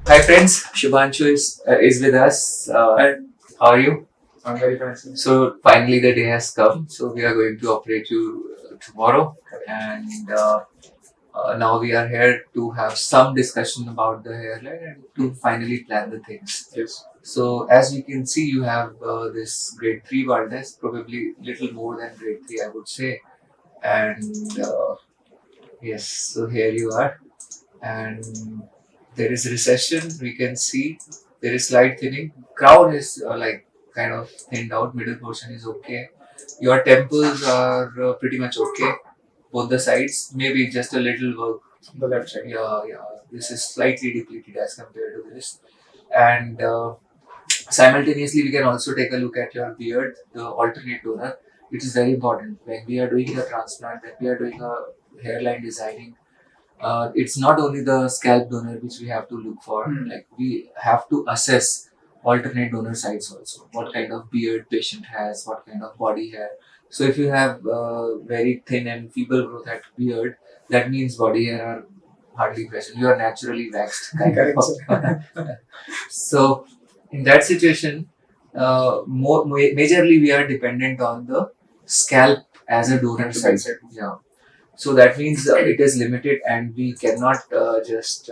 Hi friends, Shubhanshu is with us. Hi. How are you? I'm very fine, sir. So finally the day has come. So we are going to operate you tomorrow, and now we are here to have some discussion about the hairline and to finally plan the things. Yes. So as you can see, you have this grade 3 baldness, probably little more than grade 3, I would say. And yes, so here you are. And there is recession, we can see there is slight thinning. Crown is like kind of thinned out, middle portion is okay. Your temples are pretty much okay, both the sides, maybe just a little work. The left side. Yeah, this is slightly depleted as compared to this. And simultaneously, we can also take a look at your beard, the alternate donor. It is very important when we are doing a transplant, when we are doing a hairline designing. It's not only the scalp donor which we have to look for. Like we have to assess alternate donor sites also. What kind of beard patient has, what kind of body hair. So if you have very thin and feeble growth at beard, that means body hair are hardly present. You are naturally waxed kind Correct, of. So in that situation, majorly we are dependent on the scalp as a donor site. Yeah. So that means it is limited and we cannot just,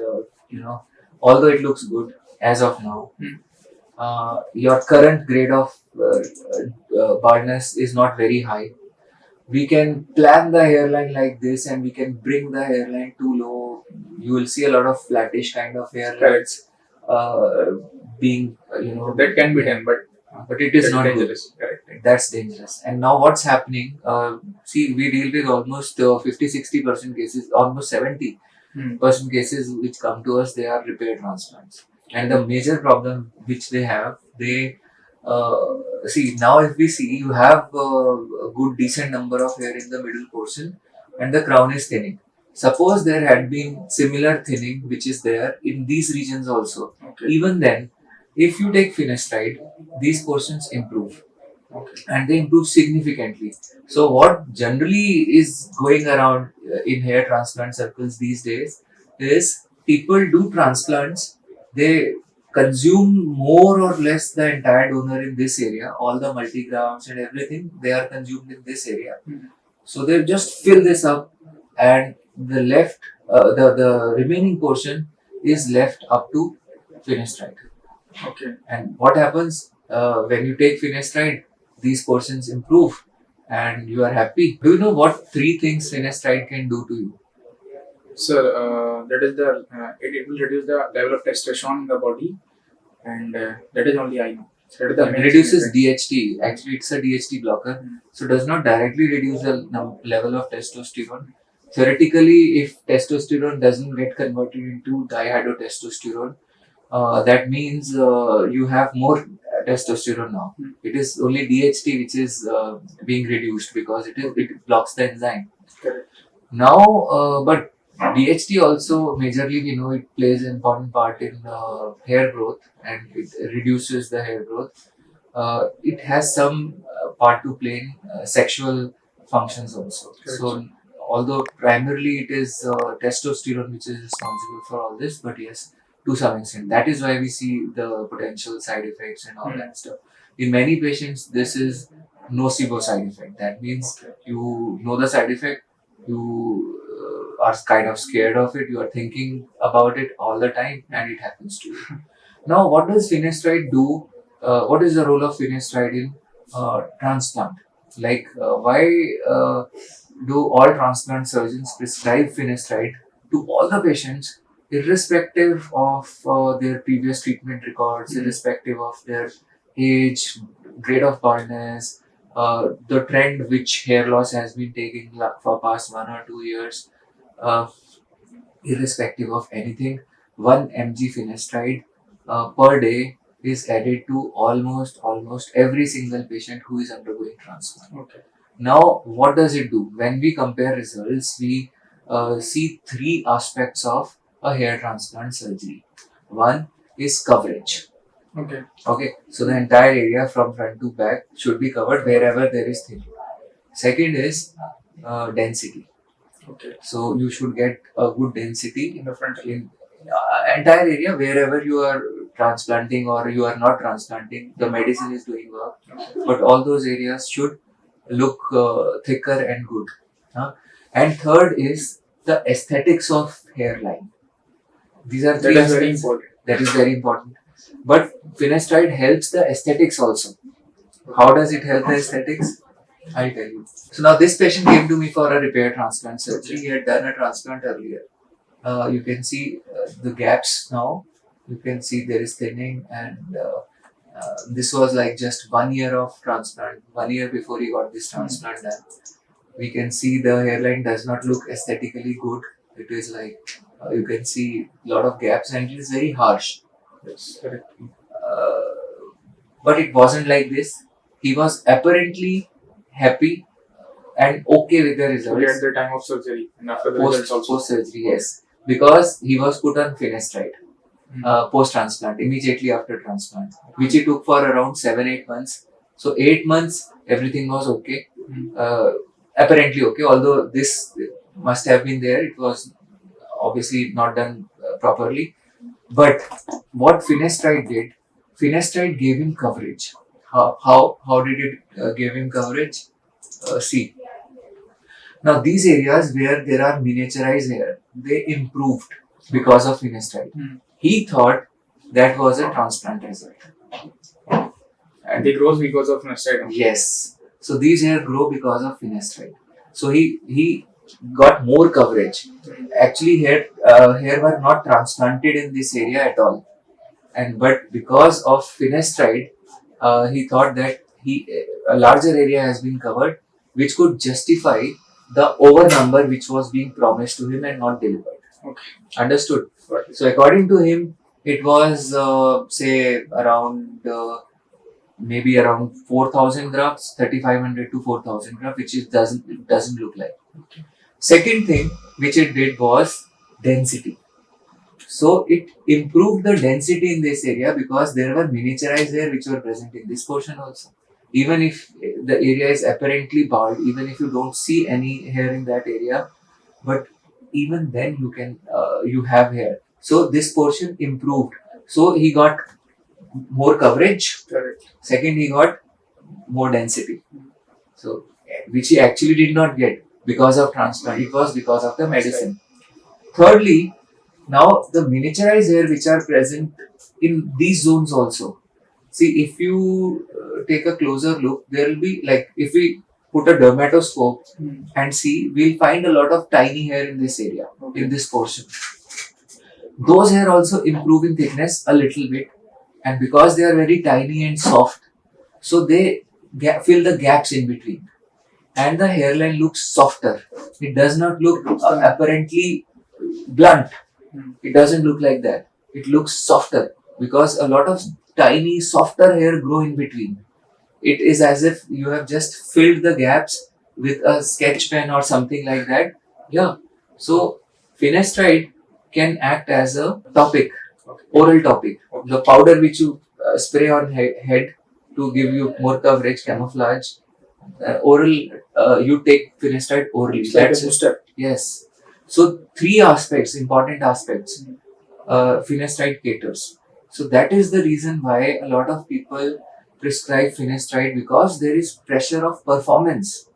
although it looks good as of now, your current grade of baldness is not very high. We can plan the hairline like this and we can bring the hairline too low. You will see a lot of flattish kind of hairlines being, That can be done, but it is that's not dangerous. good. Correct. That's dangerous. And now what's happening? See, we deal with almost 50-60% cases, almost 70% cases which come to us, they are repair transplants. And the major problem which they have, see, now if we see, you have a good decent number of hair in the middle portion and the crown is thinning. Suppose there had been similar thinning which is there in these regions also. Okay. Even then, if you take finasteride, these portions improve Okay. and they improve significantly. So what generally is going around in hair transplant circles these days is people do transplants, they consume more or less the entire donor in this area, all the multigrams and everything, they are consumed in this area. So they just fill this up and the left, the remaining portion is left up to finasteride. Okay. And what happens when you take finasteride? These portions improve and you are happy. Do you know what 3 things finasteride can do to you? Sir, that is it will reduce the level of testosterone in the body, and that is only I know. That is the It main reduces thing. DHT. Actually, it's a DHT blocker. So, does not directly reduce the level of testosterone. Theoretically, if testosterone doesn't get converted into dihydrotestosterone, that means you have more testosterone now. It is only DHT which is being reduced because it blocks the enzyme. Correct. Now, but DHT also majorly we know it plays an important part in hair growth and it reduces the hair growth. It has some part to play in sexual functions also. Correct. So, although primarily it is testosterone which is responsible for all this, but yes, to some extent, that is why we see the potential side effects and all that stuff. In many patients, this is nocebo side effect. That means you know the side effect, you are kind of scared of it, you are thinking about it all the time, and it happens to you. Now, what does finasteride do? What is the role of finasteride in transplant? Like, why do all transplant surgeons prescribe finasteride to all the patients, irrespective of their previous treatment records, irrespective of their age, grade of baldness, the trend which hair loss has been taking for past 1 or 2 years, uh, irrespective of anything, 1 mg finasteride per day is added to almost every single patient who is undergoing transplant. Okay. Now, what does it do? When we compare results, we see 3 aspects of a hair transplant surgery. One is coverage. Okay. Okay, so the entire area from front to back should be covered wherever there is thinning. Second is density. Okay. So you should get a good density In the front. entire area wherever you are transplanting or you are not transplanting, the medicine is doing work. But all those areas should look thicker and good. Huh? And third is the aesthetics of hairline. These are That three is very aspects important. that is very important. But finasteride helps the aesthetics also. How does it help the aesthetics? I'll tell you. So now this patient came to me for a repair transplant surgery. He had done a transplant earlier. You can see the gaps now. You can see there is thinning, and this was like just 1 year of transplant. 1 year before he got this transplant done. We can see the hairline does not look aesthetically good. It is like you can see a lot of gaps, and it is very harsh. Yes, correct. Uh, but it wasn't like this. He was apparently happy and okay with the results. Only at the time of surgery and after the Post results also. surgery, yes, because he was put on finasteride post transplant immediately after transplant, which he took for around 7-8 months. So 8 months everything was okay, apparently okay. Although this must have been there, it was obviously not done properly. But what finasteride did, finasteride gave him coverage. How did it give him coverage? See, now these areas where there are miniaturized hair, they improved because of finasteride. He thought that was a transplant result. And they grows because of finasteride. Yes. So these hair grow because of finasteride. So he got more coverage. Actually, hair were not transplanted in this area at all. And but because of finasteride, he thought that a larger area has been covered, which could justify the over number which was being promised to him and not delivered. Okay. Understood? So according to him, it was say around maybe around 4,000 grafts, 3,500 to 4,000 grafts, which it doesn't look like. Okay. Second thing which it did was density. So it improved the density in this area because there were miniaturized hair which were present in this portion also. Even if the area is apparently bald, even if you don't see any hair in that area, but even then you have hair. So this portion improved. So he got more coverage. Correct. Second, he got more density. So which he actually did not get because of transplant. It was because of the medicine. Thirdly, now the miniaturized hair which are present in these zones also. See, if you take a closer look, there will be like if we put a dermatoscope and see, we'll find a lot of tiny hair in this area, in this portion. Those hair also improve in thickness a little bit, and because they are very tiny and soft, so they fill the gaps in between, and the hairline looks softer. It does not look apparently blunt. It doesn't look like that. It looks softer because a lot of tiny, softer hair grow in between. It is as if you have just filled the gaps with a sketch pen or something like that. Yeah. So finasteride can act as a topic, oral topic. The powder which you spray on head to give you more coverage, camouflage. Oral, you take finasteride orally. It's like a booster. Yes. So three aspects, important aspects, finasteride caters. So that is the reason why a lot of people prescribe finasteride, because there is pressure of performance.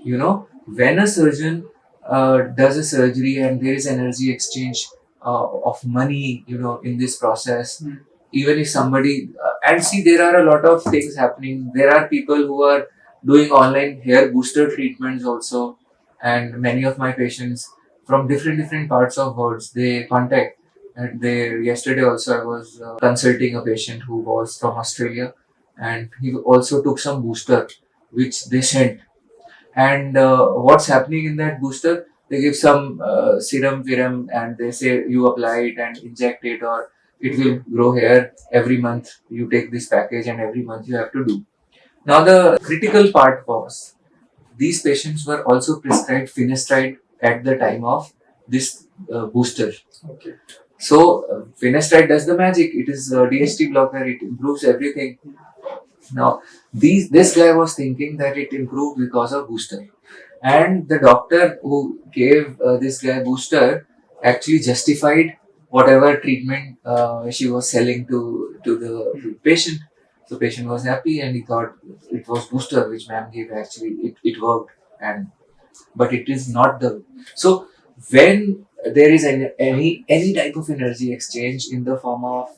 You know, when a surgeon does a surgery and there is energy exchange of money, you know, in this process, even if somebody, and see, there are a lot of things happening. There are people who are doing online hair booster treatments also, and many of my patients from different parts of world, they contact. And yesterday also I was consulting a patient who was from Australia, and he also took some booster which they sent. And what's happening in that booster? They give some serum, and they say you apply it and inject it, or it will grow hair every month. You take this package, and every month you have to do. Now the critical part was, these patients were also prescribed finasteride at the time of this booster. Okay. So finasteride does the magic. It is a DHT blocker. It improves everything. Now this guy was thinking that it improved because of booster, and the doctor who gave this guy booster actually justified whatever treatment she was selling to the patient. So patient was happy and he thought it was booster which ma'am gave. Actually, it worked, and but it is not the. So when there is any type of energy exchange in the form of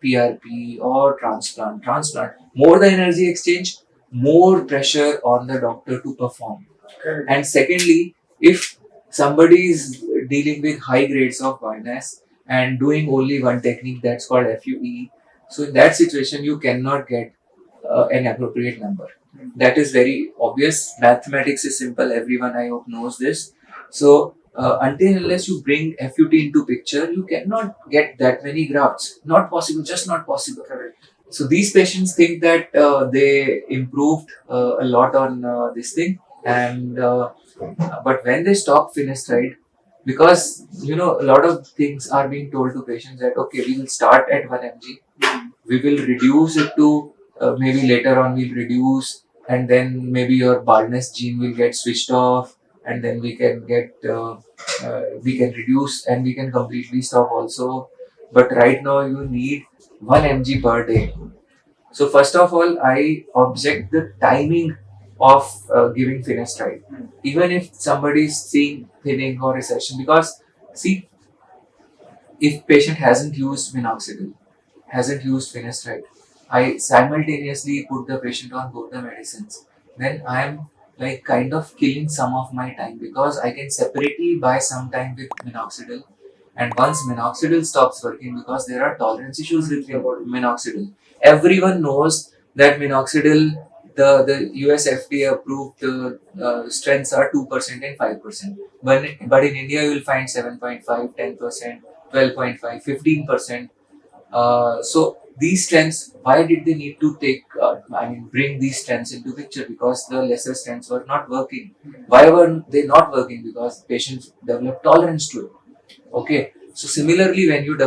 PRP or transplant, more the energy exchange, more pressure on the doctor to perform. Correct. And secondly, if somebody is dealing with high grades of baldness and doing only one technique, that's called FUE. So in that situation, you cannot get an appropriate number. That is very obvious. Mathematics is simple. Everyone I hope knows this. So until unless you bring FUT into picture, you cannot get that many grafts. Not possible. Just not possible. Correct. So these patients think that they improved a lot on this thing, and but when they stop finasteride, because a lot of things are being told to patients that okay, we will start at 1 mg, we will reduce it to maybe later on we'll reduce, and then maybe your baldness gene will get switched off, and then we can we can reduce and we can completely stop also. But right now you need 1 mg per day. So first of all, I object the timing of giving finasteride, even if somebody is seeing thinning or recession. Because see, if patient hasn't used minoxidil, hasn't used finasteride, I simultaneously put the patient on both the medicines. Then I am like kind of killing some of my time, because I can separately buy some time with minoxidil, and once minoxidil stops working, because there are tolerance issues with minoxidil. Everyone knows that minoxidil, the US FDA approved strengths are 2% and 5%. But in India, you will find 7.5, 10%, 12.5, 15%. So these strengths, why did they need to bring these strengths into picture? Because the lesser strengths were not working. Why were they not working? Because patients develop tolerance to it. Okay. So similarly, when you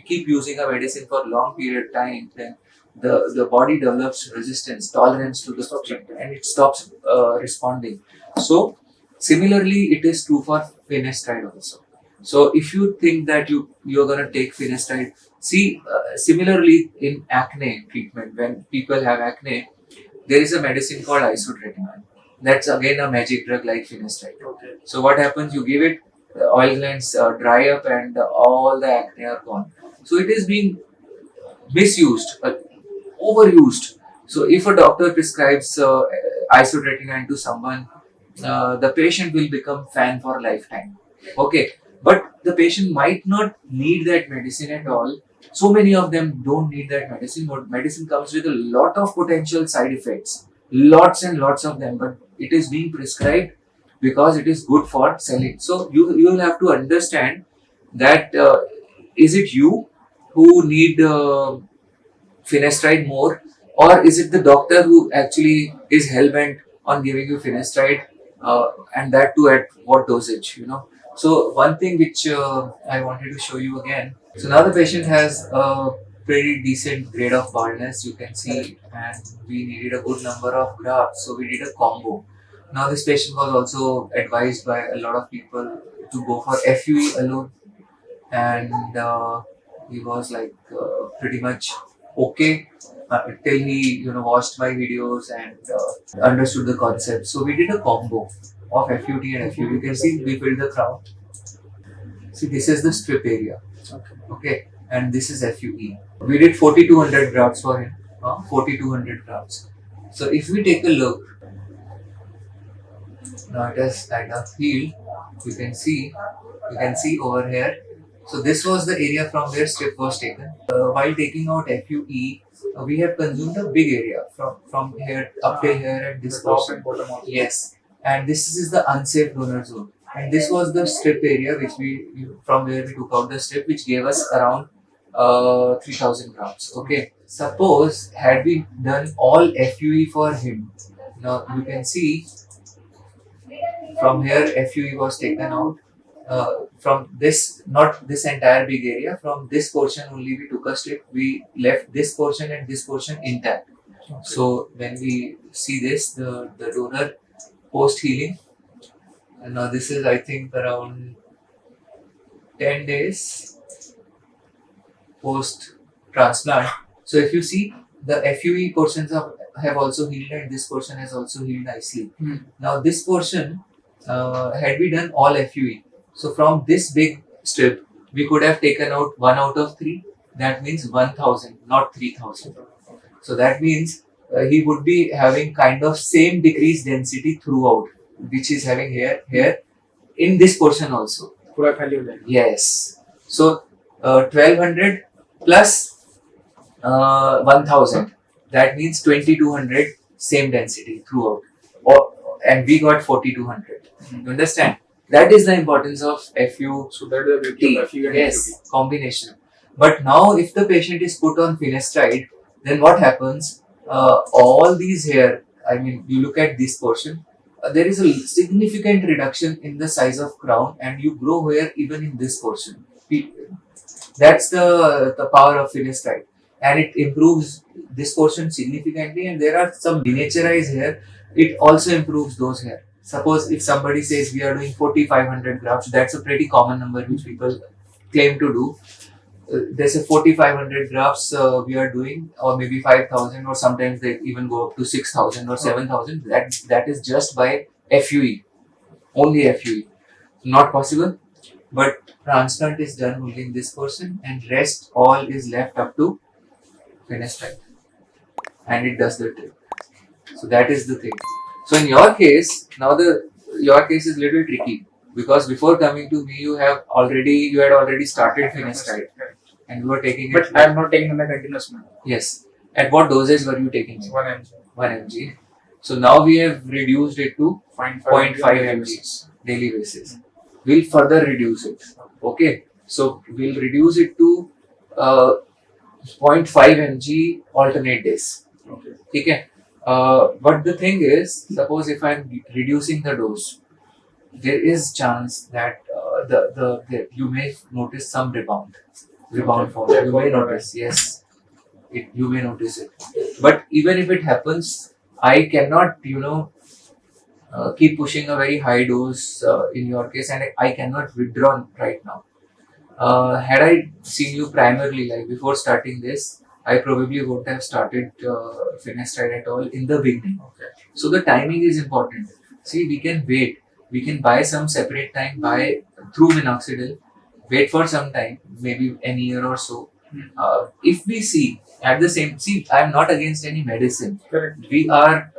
keep using a medicine for long period of time, then the body develops resistance, tolerance to the subject, and it stops responding. So similarly, it is true for finasteride also. So if you think that you're gonna take finasteride, see similarly in acne treatment, when people have acne, there is a medicine called isotretinoin. That's again a magic drug like finasteride. Okay. So what happens? You give it, the oil glands dry up, and all the acne are gone. So it is being misused, overused. So if a doctor prescribes isotretinoin to someone, the patient will become fan for lifetime. Okay, but the patient might not need that medicine at all. So many of them don't need that medicine. But medicine comes with a lot of potential side effects, lots and lots of them. But it is being prescribed because it is good for selling. So you will have to understand that is it you who need finasteride more, or is it the doctor who actually is hell-bent on giving you finasteride, and that too at what dosage, So one thing which I wanted to show you again. So now the patient has a pretty decent grade of baldness, you can see, and we needed a good number of grafts, so we did a combo. Now this patient was also advised by a lot of people to go for FUE alone, and he was like pretty much okay till he watched my videos and understood the concept. So we did a combo of FUT and FU. You can see we filled the crown. See, this is the strip area. Okay, and this is FUE. We did 4200 grafts for him. 4200 grafts. So if we take a look, now it has kind of healed. You can see over here. So this was the area from where strip was taken. While taking out FUE, we have consumed a big area from here up to here and this portion. Yes, and this is the unsafe donor zone. And this was the strip area which from where we took out the strip, which gave us around 3000 grams. Okay, suppose had we done all FUE for him, now you can see from here FUE was taken out. From this, not this entire big area, from this portion only we took a strip. We left this portion and this portion intact. Okay. So when we see this, the donor post healing, and now this is I think around 10 days. post transplant. So if you see, the FUE portions have also healed, and this portion has also healed nicely. Now this portion, had we done all FUE, so from this big strip we could have taken out 1 out of 3. That means 1000, not 3000. So that means he would be having kind of same decreased density throughout, which is having here in this portion also. पूरा खाली हो जाएगा. Yes. So 1200 plus 1000. That means 2200 same density throughout. And we got 4200. You understand? That is the importance of FU. So that is the beauty of FU and Yes, combination. But now, if the patient is put on finasteride, then what happens? All these hair, I mean, you look at this portion, there is a significant reduction in the size of crown, and you grow hair even in this portion. That's the power of finasteride, and it improves this portion significantly. And there are some miniaturized hair, it also improves those hair. Suppose if somebody says we are doing 4500 grafts, that's a pretty common number which people claim to do. There's a 4500 grafts we are doing, or maybe 5000, or sometimes they even go up to 6000 or 7000. That is just by FUE, only FUE. Not possible, but transplant is done only in this person, and rest all is left up to finasteride, and it does the trick. So that is the thing. So in your case, now your case is little tricky, because before coming to me, you had already started finasteride, and you were taking it. But I am not taking in the continuous manner. Yes. At what dosage were you taking it? 1 mg. 1 mg. So now we have reduced it to 0.5 mg daily basis. We'll further reduce it. Okay. So we'll reduce it to 0.5 mg alternate days. Okay. But the thing is, suppose if I'm reducing the dose, there is chance that you may notice some rebound form. You may notice, yes, you may notice it. But even if it happens, I cannot, keep pushing a very high dose in your case, and I cannot withdraw right now. Had I seen you primarily, like before starting this, I probably wouldn't have started finasteride at all in the beginning. Okay. So the timing is important. See, we can wait. We can buy some separate time, buy through minoxidil, wait for some time, maybe an year or so. If we see at the same, I'm not against any medicine. Correct. We are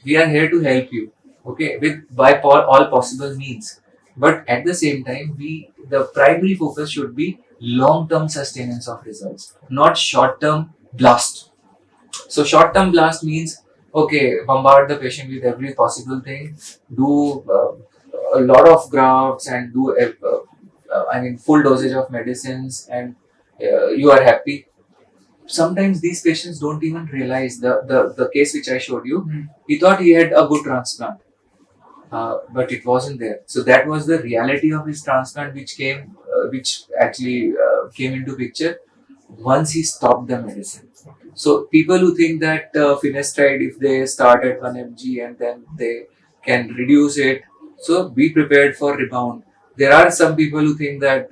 here to help you, okay, by all possible means. But at the same time, the primary focus should be long-term sustenance of results, not short-term blast. So short-term blast means, okay, bombard the patient with every possible thing, do a lot of grafts, and do full dosage of medicines, and you are happy. Sometimes these patients don't even realize the case which I showed you. He thought he had a good transplant, but it wasn't there. So that was the reality of his transplant, which actually came into picture once he stopped the medicine. So people who think that finasteride, if they start at 1 mg and then they can reduce it, so be prepared for rebound. There are some people who think that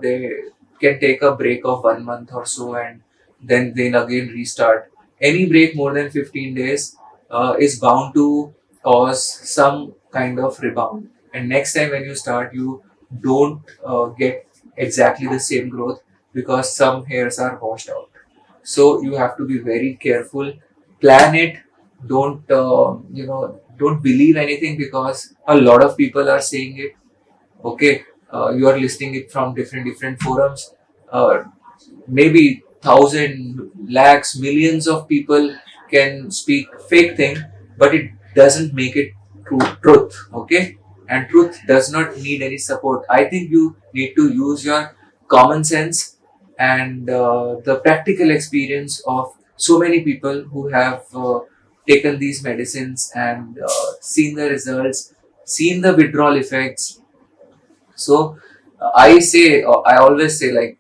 they can take a break of 1 month or so, and then again restart. Any break more than 15 days is bound to cause some kind of rebound, and next time when you start, you don't get exactly the same growth, because some hairs are washed out. So you have to be very careful, plan it. Don't believe anything because a lot of people are saying it. Okay, you are listening it from different forums. Maybe 1,000, lakhs, millions of people can speak fake thing, but it doesn't make it truth. Okay, and truth does not need any support. I think you need to use your common sense and the practical experience of so many people who have taken these medicines and seen the results, seen the withdrawal effects. So I always say, like,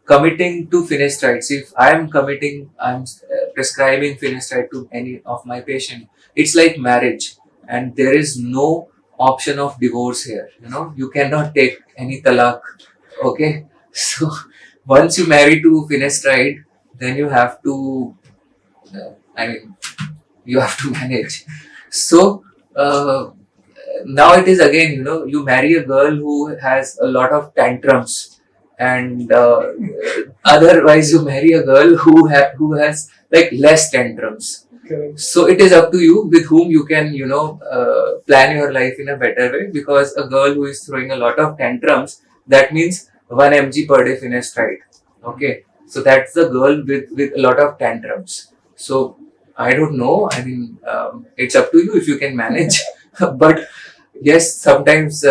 committing to finasteride. If I'm prescribing finasteride to any of my patient, it's like marriage, and there is no option of divorce here. You cannot take any talaq. Okay, so once you marry to finasteride, then you have to, I mean, you have to manage. So now it is again, you marry a girl who has a lot of tantrums, and otherwise you marry a girl who has like less tantrums. Correct. So it is up to you with whom you can, plan your life in a better way, because a girl who is throwing a lot of tantrums, that means 1 mg per day finasteride. Okay. So that's the girl with a lot of tantrums. So I don't know. I mean, it's up to you if you can manage. But yes, sometimes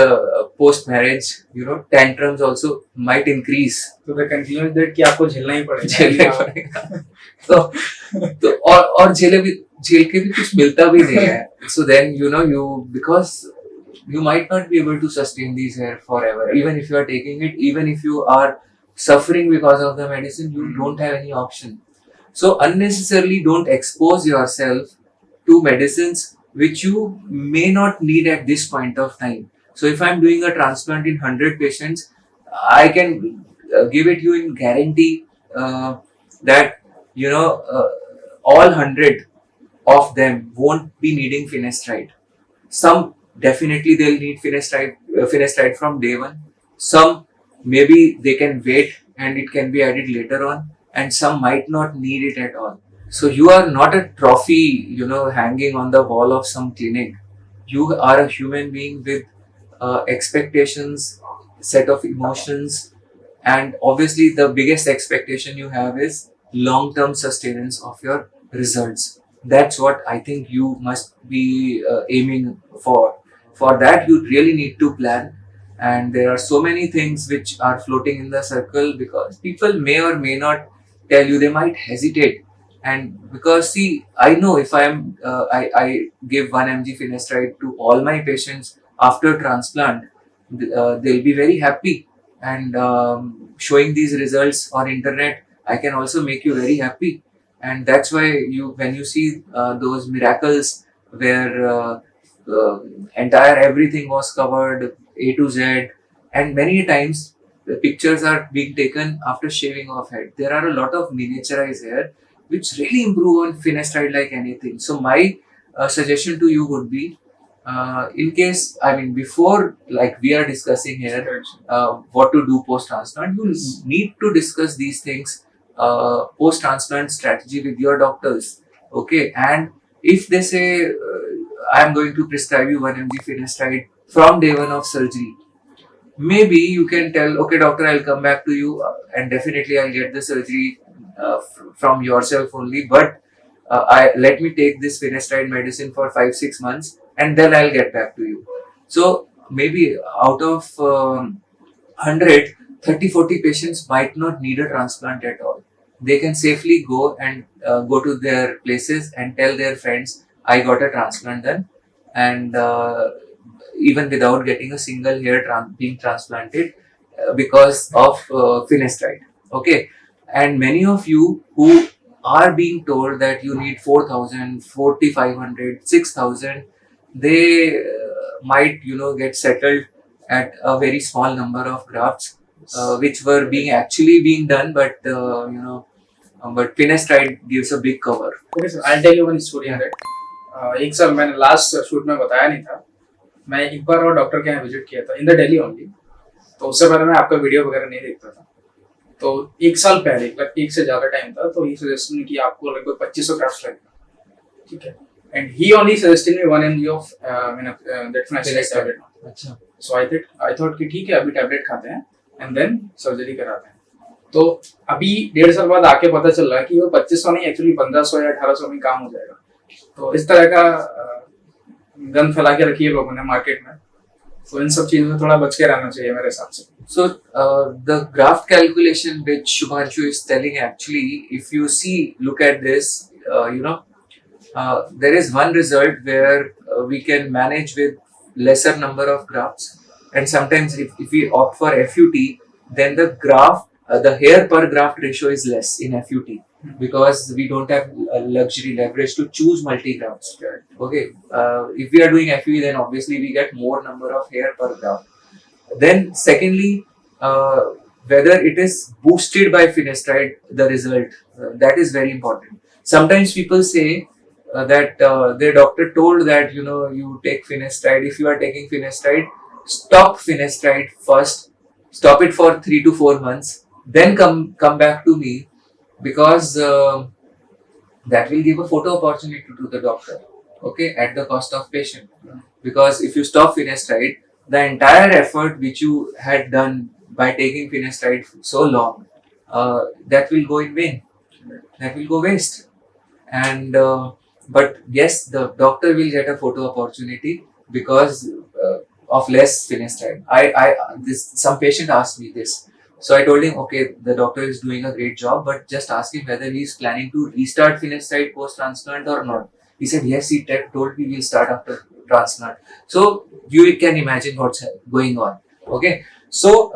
post marriage, tantrums also might increase. तो the conclusion is that कि आपको झेलना ही पड़ेगा. झेलना ही पड़ेगा. तो और झेल के भी कुछ मिलता भी नहीं है. So then you because you might not be able to sustain these hair forever, even if you are taking it, even if you are suffering because of the medicine, you don't have any option. So unnecessarily don't expose yourself to medicines which you may not need at this point of time. So if I'm doing a transplant in 100 patients, I can give it you in guarantee that all 100 of them won't be needing finasteride. Some definitely they'll need finasteride from day one. Some maybe they can wait and it can be added later on, and some might not need it at all. So you are not a trophy, hanging on the wall of some clinic. You are a human being with expectations, set of emotions, and obviously the biggest expectation you have is long-term sustenance of your results. That's what I think you must be aiming for. For that, you really need to plan. And there are so many things which are floating in the circle, because people may or may not tell you, they might hesitate. And because see, I know if I give 1 mg finasteride to all my patients after transplant, they'll be very happy. And showing these results on internet, I can also make you very happy. And that's why when you see those miracles where entire everything was covered A to Z, and many times the pictures are being taken after shaving off head. There are a lot of miniaturized hair which really improve on finasteride like anything. So my suggestion to you would be, in case, I mean, before like we are discussing here, what to do post transplant, you need to discuss these things post transplant strategy with your doctors. Okay, and if they say I am going to prescribe you 1 mg finasteride from day one of surgery, maybe you can tell, okay doctor, I'll come back to you, and definitely I'll get the surgery from yourself only, but I let me take this finasteride medicine for 5-6 months and then I'll get back to you. So maybe out of 100, 30-40 patients might not need a transplant at all. They can safely go and go to their places and tell their friends, I got a transplant done, and even without getting a single hair being transplanted because of finasteride. Okay, and many of you who are being told that you need 4,000, 4,500, 6,000, they might get settled at a very small number of grafts which were being done, but but finasteride gives a big cover. Okay sir, I'll tell you one story on that. एक साल मैंने last shoot में बताया नहीं था, मैं एक बार और डॉक्टर के यहाँ विजिट किया था इन द दिल्ली ओनली. तो उससे पहले मैं आपका वीडियो वगैरह नहीं देखता था. तो एक साल पहले, मतलब एक से ज्यादा टाइम था, तो ये सजेशन कि आपको लगभग 2500 ग्राफ्स लगेगा. ठीक है. And he only suggested me 1 mg of that finasteride tablet. अच्छा. सो आई थॉट कि ठीक है, अभी टैबलेट खाते हैं एंड देन सर्जरी कराते हैं. तो अभी 1.5 साल बाद आके पता चल रहा है कि वो 2500 नहीं, एक्चुअली 1500 या 1800 में काम हो जाएगा. तो इस तरह का गन फैला के रखी है लोगों ने मार्केट में. तो इन सब चीजों से थोड़ा बच के रहना चाहिए मेरे हिसाब से. So the graft calculation which Shubhanshu is telling, actually, if you look at this, there is one result where we can manage with lesser number of grafts, and sometimes if we opt for FUT, then the hair per graft ratio is less in FUT, because we don't have luxury leverage to choose multi-grafts. Okay, if we are doing FUE, then obviously we get more number of hair per graft. Then secondly, whether it is boosted by finasteride, the result, that is very important. Sometimes people say that their doctor told that, you take finasteride. If you are taking finasteride, stop finasteride first, stop it for 3 to 4 months, then come back to me, because that will give a photo opportunity to the doctor, okay, at the cost of patient. Because if you stop finasteride, the entire effort which you had done by taking finasteride so long, that will go in vain, that will go waste. And but yes, the doctor will get a photo opportunity because of less finasteride. I this Some patient asked me this, so I told him, okay, the doctor is doing a great job, but just ask him whether he is planning to restart finasteride post transplant or not. He said yes, he told me we'll start after transplant. So you can imagine what's going on. Okay, so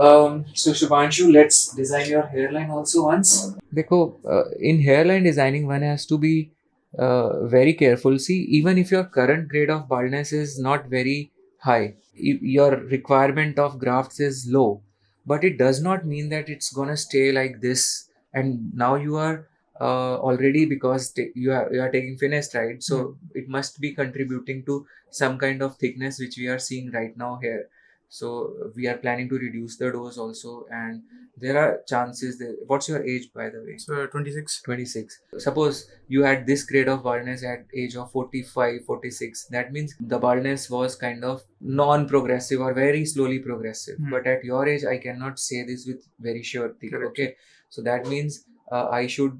Shubhanshu, let's design your hairline also once. देखो, in hairline designing, one has to be very careful. See, even if your current grade of baldness is not very high, your requirement of grafts is low, but it does not mean that it's gonna stay like this. And now you are already, because you are taking finasteride, so it must be contributing to some kind of thickness which we are seeing right now here. So we are planning to reduce the dose also, and there are chances that. What's your age, by the way? So 26. 26. Suppose you had this grade of baldness at age of 45, 46. That means the baldness was kind of non-progressive or very slowly progressive. But at your age, I cannot say this with very surety. Correct. Okay. So that means I should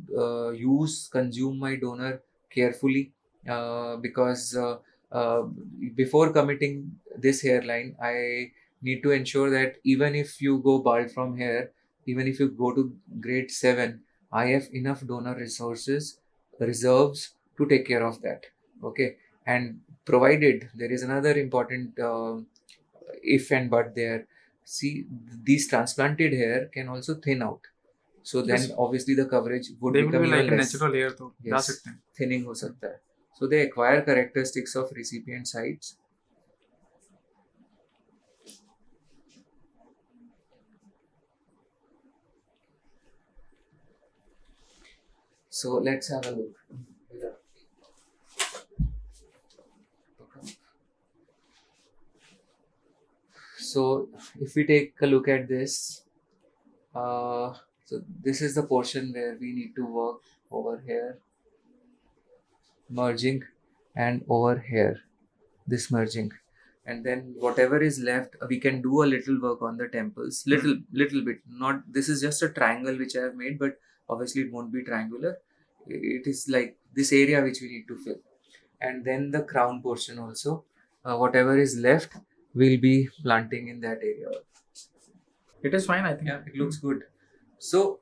consume my donor carefully, because before committing this hairline, I need to ensure that even if you go bald from here, even if you go to grade 7, I have enough donor reserves to take care of that. Okay. And provided there is another important if and but there. See, these transplanted hair can also thin out. So then Yes. obviously the coverage would They will become be even like a less. natural hair, तो जा Yes, सकते हैं. thinning हो सकता है. So they acquire characteristics of recipient sites. So let's have a look. So if we take a look at this, so this is the portion where we need to work over here, merging, and over here, this merging. And then whatever is left, we can do a little work on the temples, little bit. Not, this is just a triangle which I have made, but obviously it won't be triangular. It is like this area which we need to fill. And then the crown portion also, whatever is left, we'll be planting in that area. It is fine, I think. Yeah, it looks good. So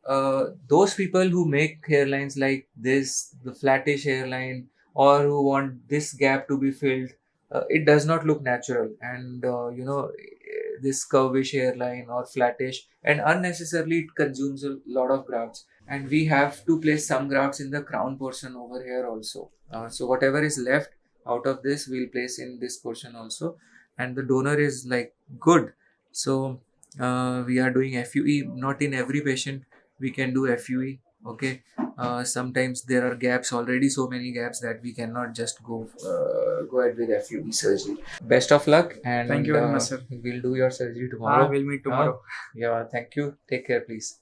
those people who make hairlines like this, the flattish hairline, or who want this gap to be filled, it does not look natural. And this curvish hairline or flattish, and unnecessarily it consumes a lot of grafts. And we have to place some grafts in the crown portion over here also. So whatever is left out of this, we'll place in this portion also. And the donor is like good. So we are doing FUE. Not in every patient we can do FUE. Okay. Sometimes there are gaps already, so many gaps that we cannot just go ahead with FUE surgery. Best of luck, and Thank you very much, sir. we'll do your surgery tomorrow. We'll meet tomorrow. Yeah, thank you. Take care, please.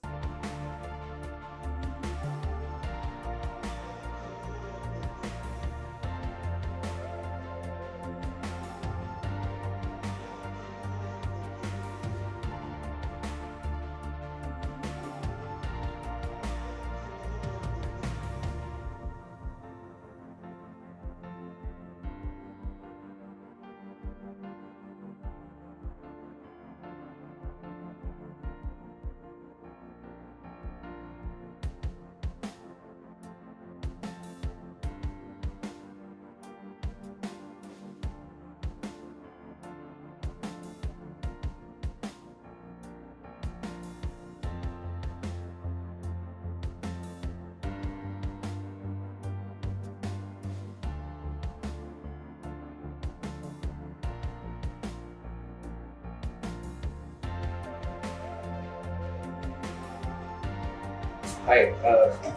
Hi,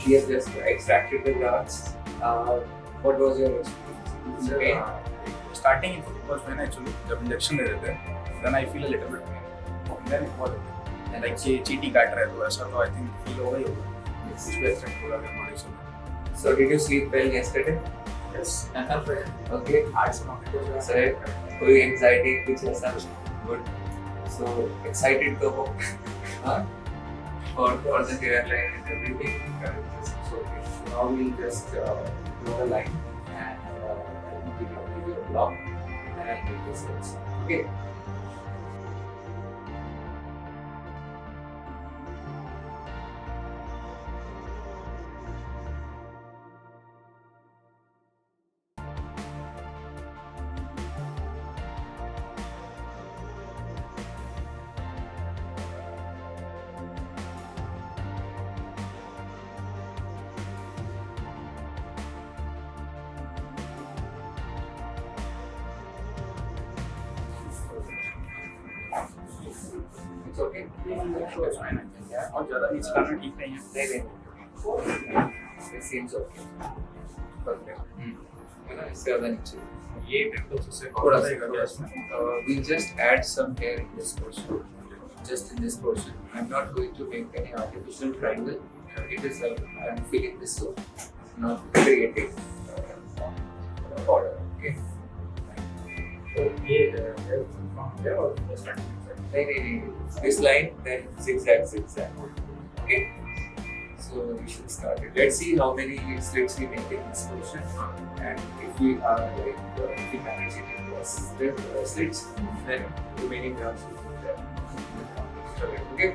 we have just extracted the grafts. What was your experience? Sir, Pain? starting it was when actually जब injection ले रहे थे, then I feel a little bit pain. Then it was like चीटी काट रहा है तो ऐसा तो I think feel होगा ही होगा. कुछ भी एक्सटेंट होगा मेरे बॉडी से. So did you sleep well yesterday? Yes. Okay. आज से मैं So कोई anxiety कुछ ऐसा? Good. So excited तो हो? हाँ? For the hairline and everything. So now we'll just draw a line and give you a block and I'll make this sense. Okay. It's okay. That's fine. और ज़्यादा नीचे करना ठीक नहीं है. नहीं. It seems okay. Perfect. है ना इससे ज़्यादा नीचे. ये पिंपल्स उससे थोड़ा सा ही कर दिया इसमें. We'll just add some hair in this portion. Just in this portion. I'm not going to make any artificial triangle. It is I'm filling this so not creating border. Okay. तो ये from there or starting. नहीं. This line, then zigzag. Okay. So we should start it. Let's see how many slits we make in this portion, and if we are if we manage it in slits, then remaining rounds will be there. Okay.